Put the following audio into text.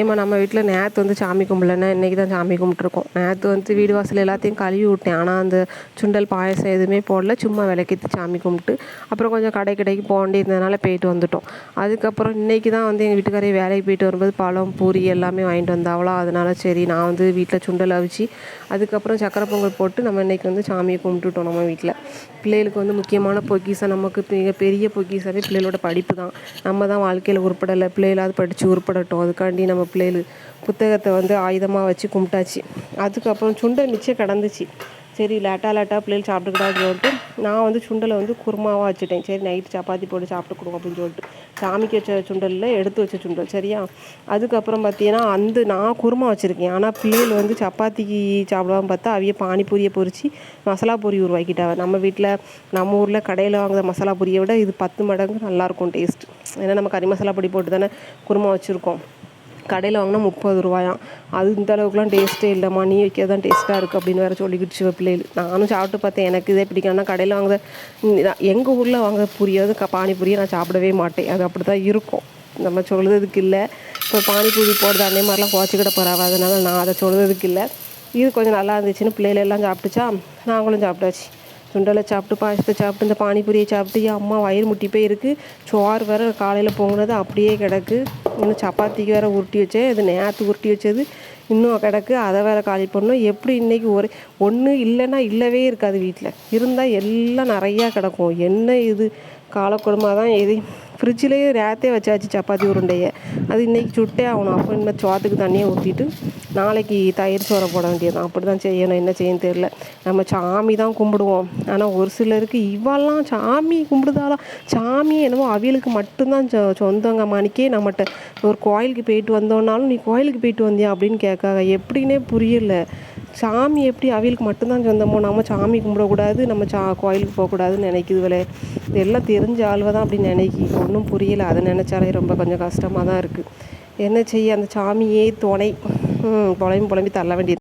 ஏம்மா நம்ம வீட்டில் நேற்று வந்து சாமி கும்பிடலன்னா இன்றைக்கி தான் சாமி கும்பிட்ருக்கோம். நேற்று வந்து வீடு வாசல் எல்லாத்தையும் கழுவி விட்டேன். ஆனால் அந்த சுண்டல் பாயசம் எதுவுமே போடல. சும்மா விளக்கேத்தி சாமி கும்பிட்டு அப்புறம் கொஞ்சம் கடைக்கு போக வேண்டியிருந்ததுனால போயிட்டு வந்துட்டோம். அதுக்கப்புறம் இன்றைக்கி தான் வந்து எங்கள் வீட்டுக்காரே வேலைக்கு போயிட்டு வரும்போது பழம் பூரி எல்லாமே வாங்கிட்டு வந்தாவளோ, அதனால சரி நான் வந்து வீட்டில் சுண்டல் அவிச்சு அதுக்கப்புறம் சக்கரை பொங்கல் போட்டு நம்ம இன்றைக்கி வந்து சாமியை கும்பிட்டுட்டோம். நம்ம வீட்டில் பிள்ளைகளுக்கு வந்து முக்கியமான பொக்கிஷம், நமக்கு பெரிய பொக்கிஷமே பிள்ளைகளோட படிப்பு தான். நம்ம தான் வாழ்க்கையில் உருப்படலை, பிள்ளைகளாவது படித்து உருப்படட்டும். அதுக்காண்டி நம்ம பிள்ளைகள் புத்தகத்தை வந்து ஆயுதமாக வச்சு கும்பிட்டாச்சு. அதுக்கப்புறம் சுண்டல் மிச்சம் கிடந்துச்சு. சரி லேட்டாக பிள்ளைகள் சாப்பிட்டுக்கிட்டான்னு சொல்லிட்டு நான் வந்து சுண்டலை வந்து குருமாவாக வச்சுட்டேன். சரி நைட்டு சப்பாத்தி போட்டு சாப்பிட்டுக்குடுவோம் அப்படின்னு சொல்லிட்டு சாமிக்கு வச்ச சுண்டலில் எடுத்து வச்ச சுண்டல் சரியா. அதுக்கப்புறம் பார்த்தீங்கன்னா நான் குருமா வச்சுருக்கேன். ஆனால் பிள்ளைகள் வந்து சப்பாத்திக்கு சாப்பிடாம பார்த்தா அவிய பானிபூரியை பொரித்து மசாலா பூரி உருவாக்கிட்டாங்க. நம்ம ஊரில் கடையில் வாங்குற மசாலா பூரியை விட இது 10 மடங்கு நல்லாயிருக்கும் டேஸ்ட்டு. ஏன்னா நம்ம கறி மசாலா பொடி போட்டு தானே குருமா வச்சுருக்கோம். கடையில் வாங்கினா 30 ரூபாயாம். அது இந்த அளவுக்குலாம் டேஸ்ட்டே இல்லைம்மா, நீ வைக்கிறது தான் டேஸ்ட்டாக இருக்குது அப்படின்னு வேறு சொல்லிக்கிடுச்சு பிள்ளைகள். நானும் சாப்பிட்டு பார்த்தேன், எனக்கு இதே பிடிக்கும். கடையில் வாங்குற எங்கள் ஊரில் வாங்குற பூரியாவது பானிபூரியை நான் சாப்பிடவே மாட்டேன். அது அப்படி தான் இருக்கும். நம்ம சொல்கிறதுக்கு இல்லை. இப்போ பானிபூரி போடுறது அதே மாதிரிலாம் குறைச்சிக்கிட போகிறாவ, அதனால் நான் அதை சொல்கிறதுக்கு இல்லை. இது கொஞ்சம் நல்லா இருந்துச்சுன்னு பிள்ளைகள் எல்லாம் சாப்பிட்டுச்சா, நாங்களும் சாப்பிட்டாச்சு. சுண்டலை சாப்பிட்டு பாயசத்தை சாப்பிட்டு இந்த பானிபூரியை சாப்பிட்டு என் அம்மா வயிறு முட்டி போய் இருக்குது. சோறு வேறு காலையில் பொங்கினது அப்படியே கிடக்கு. இன்னும் சப்பாத்திக்கு வேறு உருட்டி வச்சேன். இது நேற்று உருட்டி வச்சது இன்னும் கிடக்கு. அதை வேறு காலி பண்ணணும். எப்படி இன்றைக்கி ஒன்று இல்லைன்னா இல்லவே இருக்காது. வீட்டில் இருந்தால் எல்லாம் நிறையா கிடக்கும். என்ன இது காலக்குடும்பமாக தான். ஃப்ரிட்ஜிலேயே நேரத்தே வச்சாச்சு சப்பாத்தி உருண்டையை. அது இன்றைக்கி சுட்டே ஆகணும். அப்போ இனிமேல் சோத்துக்கு தண்ணியை ஊற்றிட்டு நாளைக்கு தயிர் சோறை போட வேண்டியது. அப்படி தான் செய்யணும். என்ன செய்யணும் தெரியல. நம்ம சாமி தான் கும்பிடுவோம். ஆனால் ஒரு சிலருக்கு இவெல்லாம் சாமி கும்பிடுதாலாம். சாமி என்னமோ அவியலுக்கு மட்டும்தான் சொந்தங்க மணிக்கே. நம்மகிட்ட ஒரு கோயிலுக்கு போயிட்டு வந்தோன்னாலும் நீ கோயிலுக்கு போயிட்டு வந்தியா அப்படின்னு கேட்காங்க. எப்படின்னே புரியல. சாமி எப்படி அவியலுக்கு மட்டும்தான் சொந்தமோ, நம்ம சாமி கும்பிடக்கூடாது, நம்ம கோயிலுக்கு போகக்கூடாதுன்னு நினைக்குதுவலே. இதெல்லாம் தெரிஞ்ச ஆள்வ தான் அப்படி நினைக்கி. ஒன்றும் புரியலை. அதை நினச்சாலே ரொம்ப கொஞ்சம் கஷ்டமாக தான் இருக்குது. என்ன செய்ய, அந்த சாமியே துணை. புலம்பி தள்ள வேண்டியது.